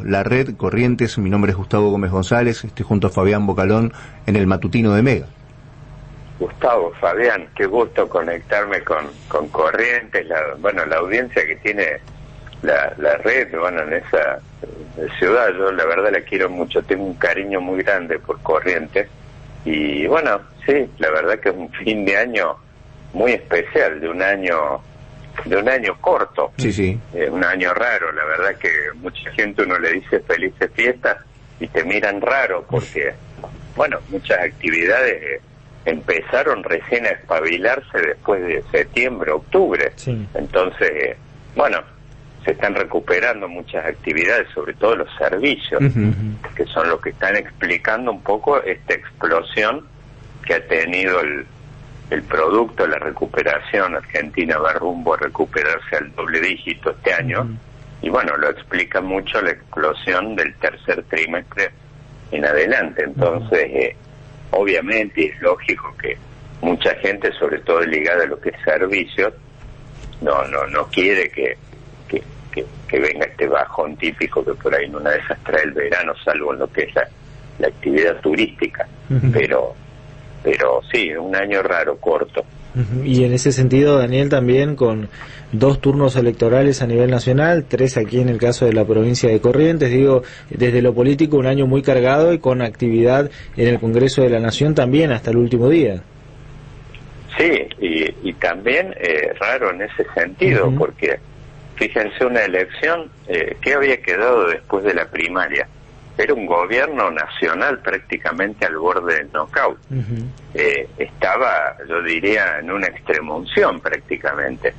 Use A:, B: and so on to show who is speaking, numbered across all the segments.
A: La Red, Corrientes, mi nombre es Gustavo Gómez González, estoy junto a Fabián Bocalón en el matutino de Mega.
B: Gustavo, Fabián, qué gusto conectarme con Corrientes, la audiencia que tiene la red, en esa ciudad. Yo la verdad la quiero mucho, tengo un cariño muy grande por Corrientes y sí, la verdad que es un fin de año muy especial, de un año corto,
A: sí.
B: Un año raro. La verdad que mucha gente uno le dice felices fiestas y te miran raro porque muchas actividades empezaron recién a espabilarse después de septiembre, octubre.
A: Sí.
B: Entonces, se están recuperando muchas actividades, sobre todo los servicios, que son los que están explicando un poco esta explosión que ha tenido el producto, la recuperación. Argentina va rumbo a recuperarse al doble dígito este año, y lo explica mucho la explosión del tercer trimestre en adelante. Entonces, obviamente es lógico que mucha gente, sobre todo ligada a lo que es servicios, no quiere que venga este bajón típico que por ahí en una de esas trae el verano, salvo en lo que es la actividad turística. Pero sí, un año raro, corto.
C: Y en ese sentido, Daniel, también con 2 turnos electorales a nivel nacional, 3 aquí en el caso de la provincia de Corrientes, desde lo político un año muy cargado y con actividad en el Congreso de la Nación también hasta el último día.
B: Sí, y también raro en ese sentido, porque fíjense, una elección que había quedado después de la primaria. Era un gobierno nacional prácticamente al borde del knockout. Estaba, yo diría, en una extremunción prácticamente.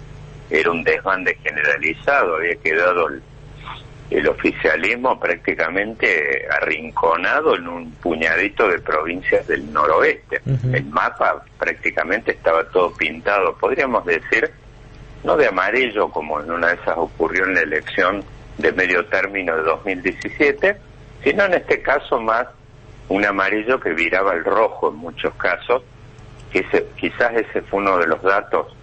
B: Era un desbande generalizado, había quedado el oficialismo prácticamente arrinconado en un puñadito de provincias del noroeste. El mapa prácticamente estaba todo pintado, podríamos decir, no de amarillo como en una de esas ocurrió en la elección de medio término de 2017, sino en este caso más un amarillo que viraba al rojo en muchos casos, que quizás ese fue uno de los datos.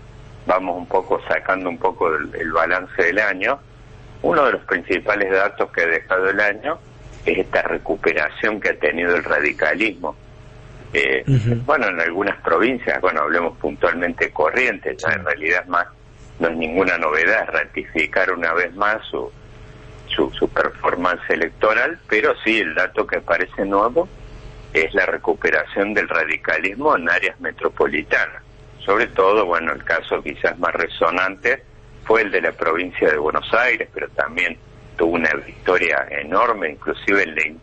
B: Vamos un poco sacando un poco el balance del año. Uno de los principales datos que ha dejado el año es esta recuperación que ha tenido el radicalismo. En algunas provincias, hablemos puntualmente de Corrientes, ya en realidad no es ninguna novedad, es ratificar una vez más su performance electoral, pero sí, el dato que parece nuevo es la recuperación del radicalismo en áreas metropolitanas. Sobre todo, el caso quizás más resonante fue el de la provincia de Buenos Aires, pero también tuvo una victoria enorme, inclusive en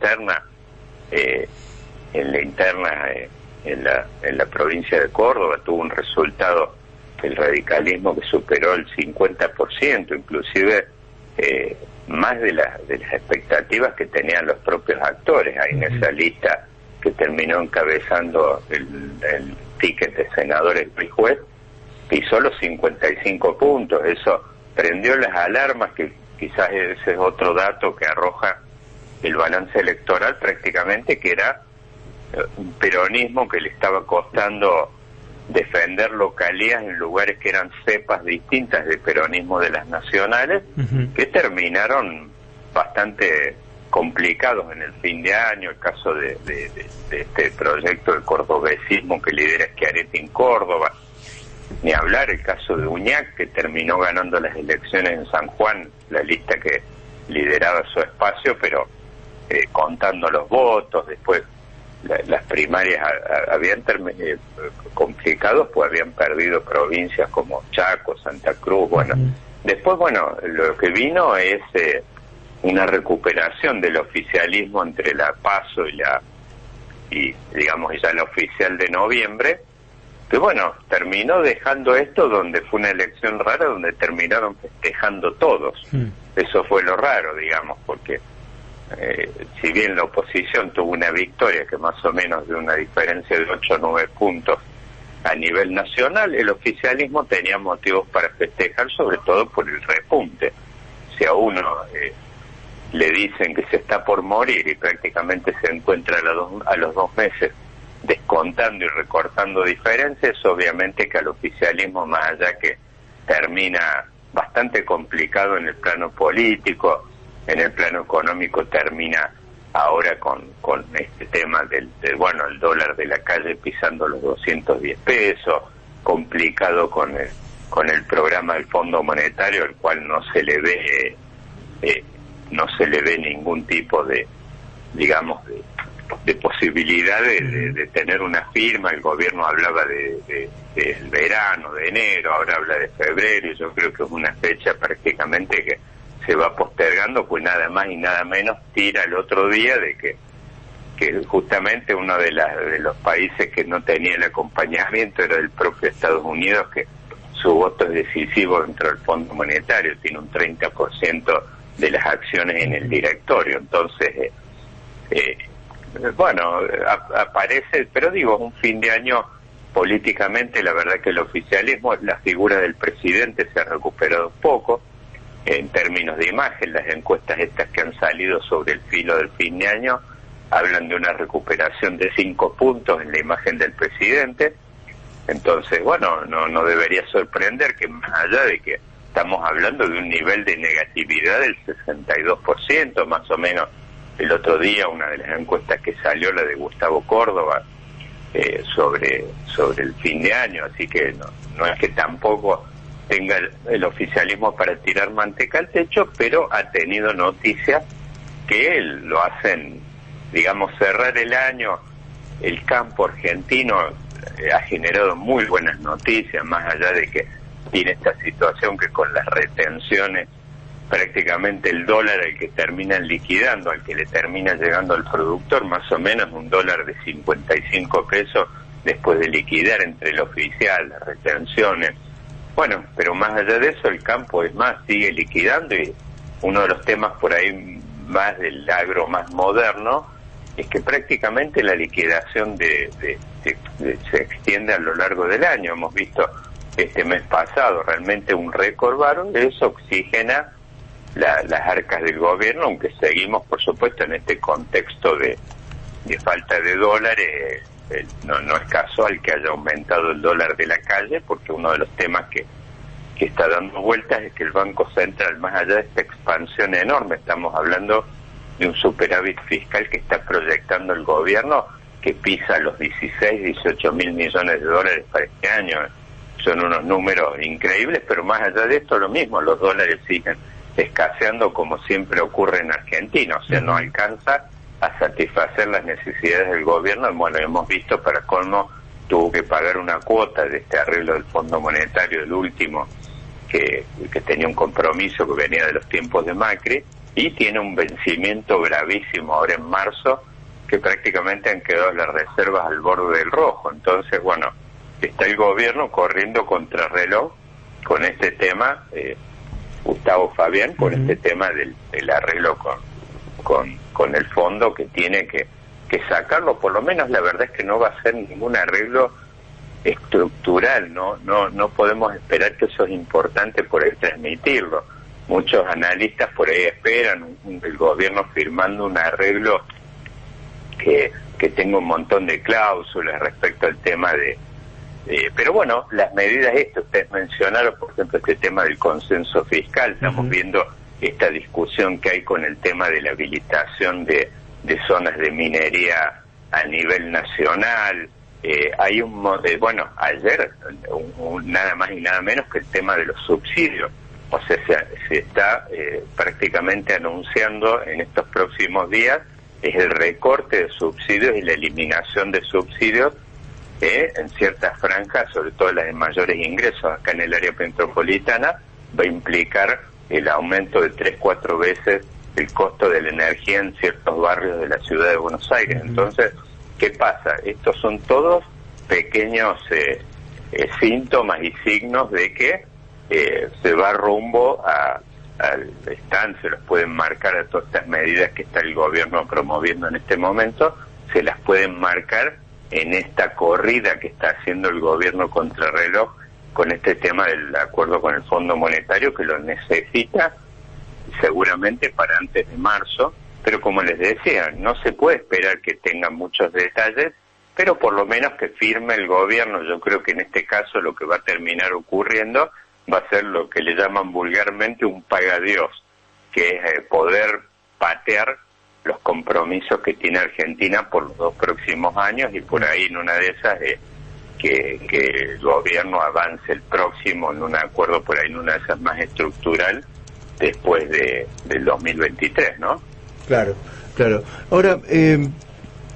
B: la provincia de Córdoba tuvo un resultado, el radicalismo, que superó el 50%, inclusive más de las expectativas que tenían los propios actores. Ahí en esa lista que terminó encabezando el ticket de senadores Luis Juez, pisó los 55 puntos. Eso prendió las alarmas, que quizás ese es otro dato que arroja el balance electoral prácticamente, que era un peronismo que le estaba costando defender localías en lugares que eran cepas distintas del peronismo de las nacionales, que terminaron bastante complicados en el fin de año. El caso de este proyecto de cordobesismo que lidera Schiaretti en Córdoba, ni hablar el caso de Uñac, que terminó ganando las elecciones en San Juan, la lista que lideraba su espacio, pero contando los votos. Después las primarias habían complicados, pues habían perdido provincias como Chaco, Santa Cruz. Después lo que vino es una recuperación del oficialismo entre la PASO y digamos ya la oficial de noviembre, que terminó dejando esto, donde fue una elección rara, donde terminaron festejando todos. Eso fue lo raro, digamos, porque si bien la oposición tuvo una victoria que más o menos de una diferencia de 8 o 9 puntos a nivel nacional, el oficialismo tenía motivos para festejar, sobre todo por el repunte. Si a uno le dicen que se está por morir y prácticamente se encuentra a los 2 meses descontando y recortando diferencias, obviamente que al oficialismo, más allá que termina bastante complicado en el plano político, en el plano económico termina ahora con este tema del el dólar de la calle pisando los 210 pesos, complicado con el programa del Fondo Monetario, el cual no se le ve ningún tipo de, digamos, de posibilidad de tener una firma. El gobierno hablaba del verano, de enero, ahora habla de febrero, y yo creo que es una fecha prácticamente que se va postergando, pues nada más y nada menos tira el otro día de que justamente uno de los países que no tenía el acompañamiento era el propio Estados Unidos, que su voto es decisivo dentro del Fondo Monetario, tiene un 30% de las acciones en el directorio. Entonces, aparece, pero digo, un fin de año políticamente, la verdad que el oficialismo, la figura del presidente se ha recuperado un poco en términos de imagen. Las encuestas estas que han salido sobre el filo del fin de año hablan de una recuperación de 5 puntos en la imagen del presidente. Entonces, no debería sorprender que, más allá de que estamos hablando de un nivel de negatividad del 62%, más o menos. El otro día, una de las encuestas que salió, la de Gustavo Córdoba, sobre el fin de año, así que no es que tampoco tenga el oficialismo para tirar manteca al techo, pero ha tenido noticias que lo hacen, digamos, cerrar el año. El campo argentino ha generado muy buenas noticias, más allá de que tiene esta situación que con las retenciones prácticamente el dólar al que terminan liquidando, al que le termina llegando al productor, más o menos un dólar de 55 pesos después de liquidar entre el oficial, las retenciones. Bueno, pero más allá de eso, el campo es más, sigue liquidando, y uno de los temas por ahí más del agro más moderno es que prácticamente la liquidación se extiende a lo largo del año. Hemos visto este mes pasado realmente un récord bárbaro, eso oxigena las arcas del gobierno, aunque seguimos, por supuesto, en este contexto de falta de dólares. No es casual que haya aumentado el dólar de la calle, porque uno de los temas que está dando vueltas es que el Banco Central, más allá de esta expansión enorme, estamos hablando de un superávit fiscal que está proyectando el gobierno, que pisa los 18 mil millones de dólares para este año. Son unos números increíbles, pero más allá de esto, lo mismo, los dólares siguen escaseando como siempre ocurre en Argentina, o sea, no alcanza a satisfacer las necesidades del gobierno. Bueno, hemos visto, para colmo, tuvo que pagar una cuota de este arreglo del Fondo Monetario, el último, que tenía un compromiso que venía de los tiempos de Macri, y tiene un vencimiento gravísimo ahora en marzo, que prácticamente han quedado las reservas al borde del rojo. Entonces, bueno, está el gobierno corriendo contrarreloj con este tema, Gustavo Fabián, con este tema del arreglo con el fondo, que tiene que sacarlo. Por lo menos la verdad es que no va a ser ningún arreglo estructural, no podemos esperar, que eso es importante por ahí transmitirlo. Muchos analistas por ahí esperan el gobierno firmando un arreglo que tenga un montón de cláusulas respecto al tema pero bueno, las medidas ustedes mencionaron, por ejemplo, este tema del consenso fiscal. Estamos viendo esta discusión que hay con el tema de la habilitación de zonas de minería a nivel nacional. Hay ayer nada más y nada menos que el tema de los subsidios. O sea, se está prácticamente anunciando en estos próximos días es el recorte de subsidios y la eliminación de subsidios en ciertas franjas, sobre todo las de mayores ingresos. Acá en el área metropolitana va a implicar el aumento de 3-4 veces el costo de la energía en ciertos barrios de la ciudad de Buenos Aires. Entonces, ¿qué pasa? Estos son todos pequeños síntomas y signos de que se va rumbo se los pueden marcar a todas estas medidas que está el gobierno promoviendo en este momento, se las pueden marcar en esta corrida que está haciendo el gobierno contrarreloj con este tema del acuerdo con el Fondo Monetario, que lo necesita seguramente para antes de marzo, pero como les decía, no se puede esperar que tengan muchos detalles, pero por lo menos que firme el gobierno. Yo creo que en este caso lo que va a terminar ocurriendo va a ser lo que le llaman vulgarmente un pagadiós, que es poder patear los compromisos que tiene Argentina por los 2 próximos años, y por ahí en una de esas que el gobierno avance el próximo en un acuerdo por ahí en una de esas más estructural después del 2023, ¿no?
A: Claro, claro. Ahora,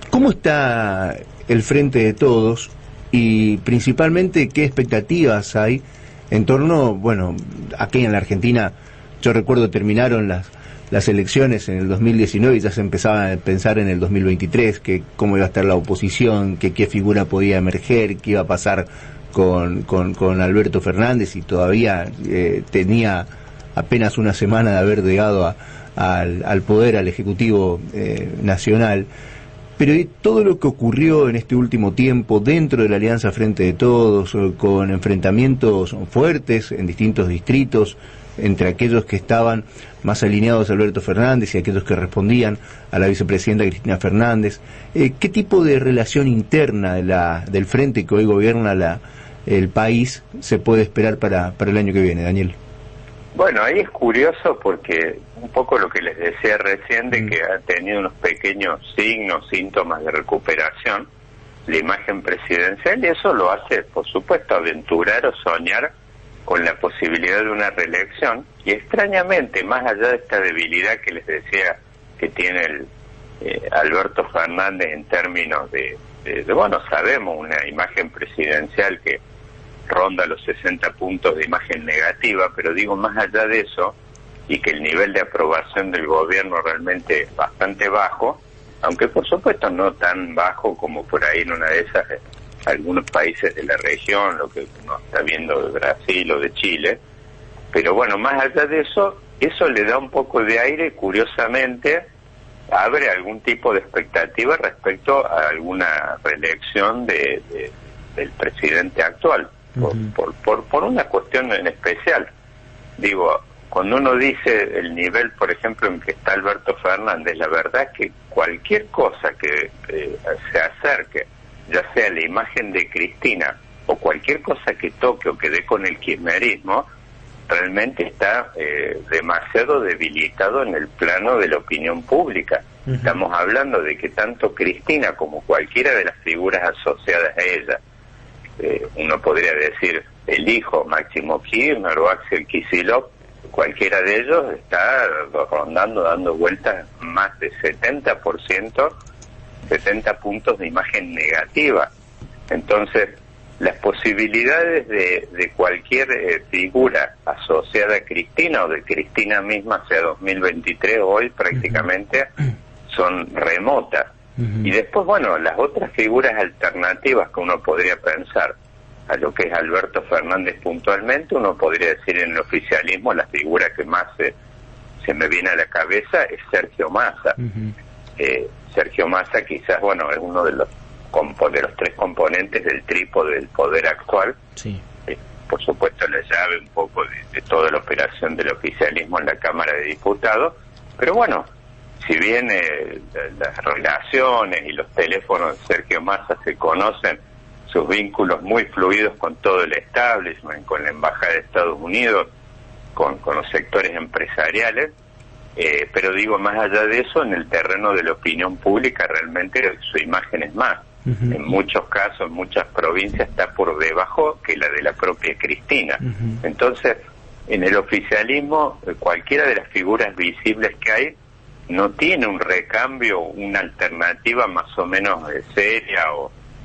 A: ¿cómo está el Frente de Todos y principalmente qué expectativas hay en torno, bueno, aquí en la Argentina, yo recuerdo terminaron las elecciones en el 2019 y ya se empezaba a pensar en el 2023, que cómo iba a estar la oposición, que qué figura podía emerger, qué iba a pasar con Alberto Fernández, y todavía tenía apenas una semana de haber llegado al poder, al Ejecutivo Nacional. Pero todo lo que ocurrió en este último tiempo dentro de la Alianza Frente de Todos, con enfrentamientos fuertes en distintos distritos, entre aquellos que estaban más alineados a Alberto Fernández y aquellos que respondían a la vicepresidenta Cristina Fernández, ¿qué tipo de relación interna del frente que hoy gobierna el país se puede esperar para el año que viene, Daniel?
B: Bueno, ahí es curioso porque un poco lo que les decía recién de que ha tenido unos pequeños síntomas de recuperación la imagen presidencial, y eso lo hace, por supuesto, aventurar o soñar con la posibilidad de una reelección. Y extrañamente, más allá de esta debilidad que les decía que tiene Alberto Fernández en términos de bueno, sabemos una imagen presidencial que ronda los 60 puntos de imagen negativa, pero digo, más allá de eso, y que el nivel de aprobación del gobierno realmente es bastante bajo, aunque por supuesto no tan bajo como por ahí en una de esas algunos países de la región, lo que uno está viendo de Brasil o de Chile, pero bueno, más allá de eso le da un poco de aire, curiosamente abre algún tipo de expectativa respecto a alguna reelección del presidente actual. Por una cuestión en especial. Digo, cuando uno dice el nivel, por ejemplo, en que está Alberto Fernández, la verdad es que cualquier cosa que se acerque, ya sea la imagen de Cristina o cualquier cosa que toque o que dé con el kirchnerismo, realmente está demasiado debilitado en el plano de la opinión pública. Estamos hablando de que tanto Cristina como cualquiera de las figuras asociadas a ella, uno podría decir el hijo Máximo Kirchner o Axel Kicillof, cualquiera de ellos está rondando, dando vueltas más de 70%, 70 puntos de imagen negativa. Entonces, las posibilidades de cualquier figura asociada a Cristina o de Cristina misma hacia 2023 hoy prácticamente son remotas. Y después, bueno, las otras figuras alternativas que uno podría pensar a lo que es Alberto Fernández puntualmente, uno podría decir en el oficialismo la figura que más se me viene a la cabeza es Sergio Massa. Sergio Massa quizás, bueno, es uno de los 3 componentes del trípode del poder actual. Sí. Por supuesto la llave un poco de toda la operación del oficialismo en la Cámara de Diputados, pero bueno, si bien las relaciones y los teléfonos de Sergio Massa se conocen, sus vínculos muy fluidos con todo el establishment, con la Embajada de Estados Unidos, con los sectores empresariales, pero digo, más allá de eso, en el terreno de la opinión pública realmente su imagen es más. En muchos casos, en muchas provincias está por debajo que la de la propia Cristina. Entonces, en el oficialismo, cualquiera de las figuras visibles que hay no tiene un recambio, una alternativa más o menos seria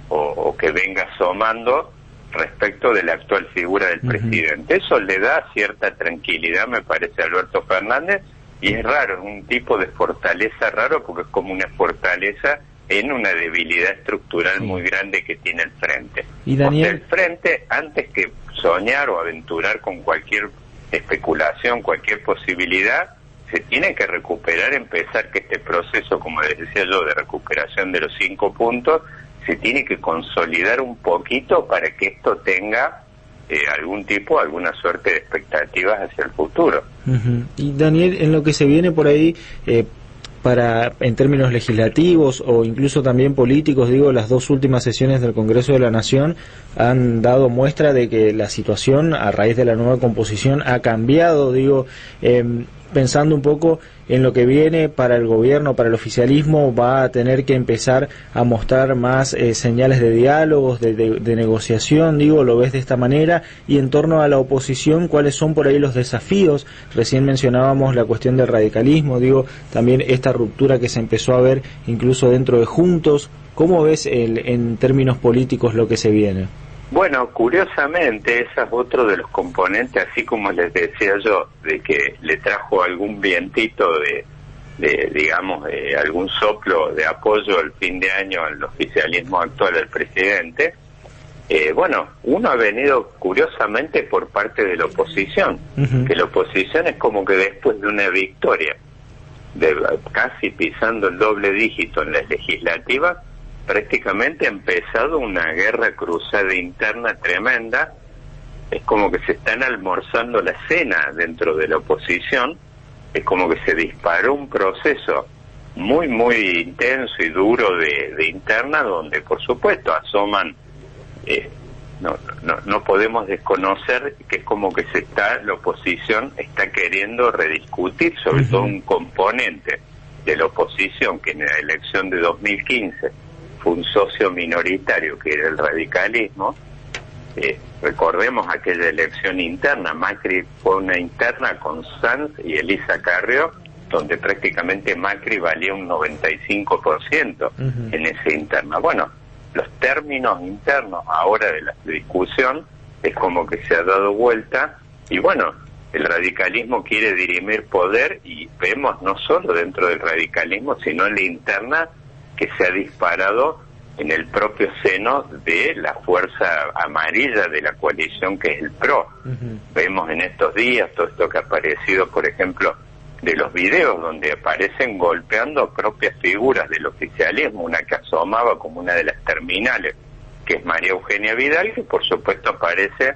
B: o que venga asomando respecto de la actual figura del presidente. Eso le da cierta tranquilidad, me parece, a Alberto Fernández, y es raro, es un tipo de fortaleza raro porque es como una fortaleza en una debilidad estructural muy grande que tiene el frente.
C: Y Daniel,
B: el frente, antes que soñar o aventurar con cualquier especulación, cualquier posibilidad, se tiene que recuperar, empezar que este proceso, como les decía yo, de recuperación de los 5 puntos, se tiene que consolidar un poquito para que esto tenga alguna suerte de expectativas hacia el futuro.
C: Y Daniel, en lo que se viene por ahí, en términos legislativos o incluso también políticos, digo, las 2 últimas sesiones del Congreso de la Nación han dado muestra de que la situación a raíz de la nueva composición ha cambiado, digo, pensando un poco en lo que viene para el gobierno, para el oficialismo, va a tener que empezar a mostrar más señales de diálogos, de negociación, digo, lo ves de esta manera, y en torno a la oposición, ¿cuáles son por ahí los desafíos? Recién mencionábamos la cuestión del radicalismo, digo, también esta ruptura que se empezó a ver incluso dentro de Juntos. ¿Cómo ves en términos políticos lo que se viene?
B: Bueno, curiosamente, ese es otro de los componentes, así como les decía yo, de que le trajo algún vientito digamos, algún soplo de apoyo al fin de año al oficialismo actual del presidente. Bueno, uno ha venido curiosamente por parte de la oposición, que la oposición es como que después de una victoria, casi pisando el doble dígito en las legislativas, prácticamente ha empezado una guerra cruzada interna tremenda. Es como que se están almorzando la cena dentro de la oposición, es como que se disparó un proceso muy intenso y duro de interna, donde por supuesto asoman, no podemos desconocer que es como que la oposición está queriendo rediscutir sobre todo un componente de la oposición que en la elección de 2015 fue un socio minoritario, que era el radicalismo. Recordemos aquella elección interna, Macri fue una interna con Sanz y Elisa Carrió, donde prácticamente Macri valía un 95% en esa interna. Bueno, los términos internos ahora de la discusión es como que se ha dado vuelta, y bueno, el radicalismo quiere dirimir poder, y vemos no solo dentro del radicalismo, sino en la interna, que se ha disparado en el propio seno de la fuerza amarilla de la coalición, que es el PRO. Vemos en estos días todo esto que ha aparecido, por ejemplo, de los videos donde aparecen golpeando propias figuras del oficialismo, una que asomaba como una de las terminales, que es María Eugenia Vidal, que por supuesto aparece,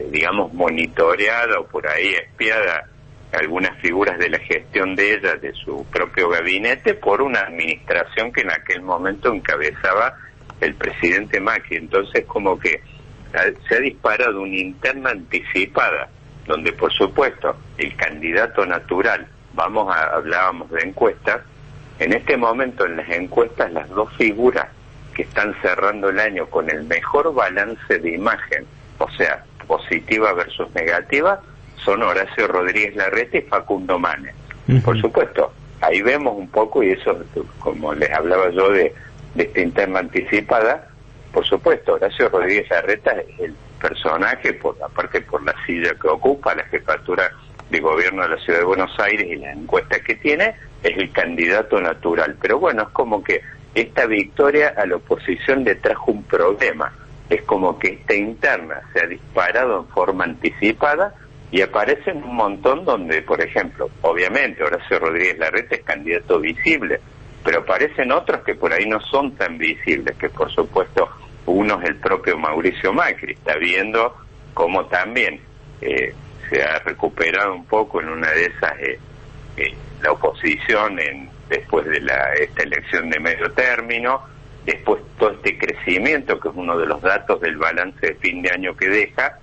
B: digamos, monitoreada o por ahí espiada algunas figuras de la gestión de ella, de su propio gabinete, por una administración que en aquel momento encabezaba el presidente Macri. Entonces como que se ha disparado una interna anticipada, donde por supuesto el candidato natural, hablábamos de encuestas, en este momento en las encuestas las dos figuras que están cerrando el año con el mejor balance de imagen, o sea, positiva versus negativa, son Horacio Rodríguez Larreta y Facundo Manes. Por supuesto, ahí vemos un poco, y eso, como les hablaba yo de esta interna anticipada, por supuesto, Horacio Rodríguez Larreta es el personaje, aparte por la silla que ocupa, la jefatura de gobierno de la Ciudad de Buenos Aires y las encuestas que tiene, es el candidato natural. Pero bueno, es como que esta victoria a la oposición le trajo un problema. Es como que esta interna se ha disparado en forma anticipada, y aparecen un montón donde, por ejemplo, obviamente Horacio Rodríguez Larreta es candidato visible, pero aparecen otros que por ahí no son tan visibles, que por supuesto uno es el propio Mauricio Macri. Está viendo cómo también se ha recuperado un poco en una de esas la oposición después de esta elección de medio término, después todo este crecimiento, que es uno de los datos del balance de fin de año que deja,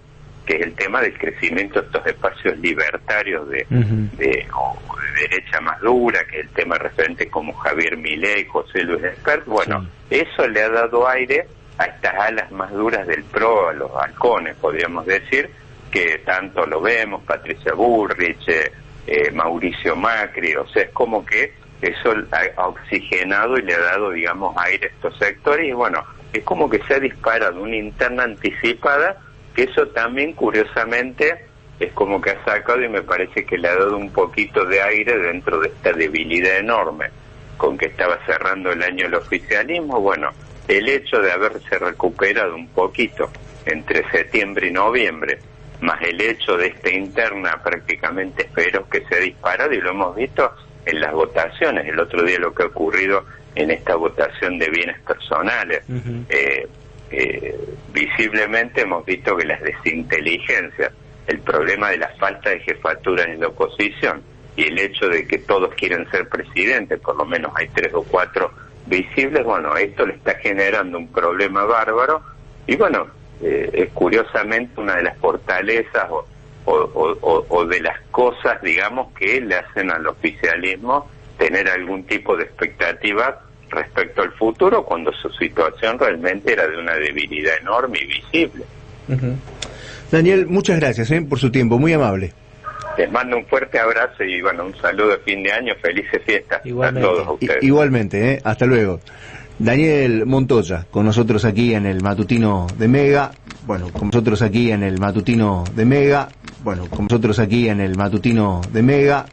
B: que es el tema del crecimiento de estos espacios libertarios de derecha más dura, que es el tema referente como Javier Milei, José Luis Espert. Bueno, eso le ha dado aire a estas alas más duras del PRO, a los halcones, podríamos decir, que tanto lo vemos, Patricia Bullrich, Mauricio Macri, o sea, es como que eso ha oxigenado y le ha dado, digamos, aire a estos sectores, y bueno, es como que se ha disparado una interna anticipada, que eso también curiosamente es como que ha sacado, y me parece que le ha dado un poquito de aire dentro de esta debilidad enorme con que estaba cerrando el año el oficialismo. Bueno, el hecho de haberse recuperado un poquito entre septiembre y noviembre, más el hecho de esta interna prácticamente feroz que se ha disparado, y lo hemos visto en las votaciones, el otro día lo que ha ocurrido en esta votación de bienes personales. Visiblemente hemos visto que las desinteligencias, el problema de la falta de jefatura en la oposición y el hecho de que todos quieren ser presidentes, por lo menos hay 3 o 4 visibles, bueno, esto le está generando un problema bárbaro, y bueno, es curiosamente una de las fortalezas o de las cosas, digamos, que le hacen al oficialismo tener algún tipo de expectativa respecto al futuro, cuando su situación realmente era de una debilidad enorme y visible.
A: Daniel, muchas gracias por su tiempo, muy amable.
B: Les mando un fuerte abrazo y bueno, un saludo de fin de año, felices fiestas
C: Igualmente.
B: a todos ustedes.
A: Igualmente, hasta luego. Daniel Montoya, con nosotros aquí en el matutino de Mega, con nosotros aquí en el matutino de Mega,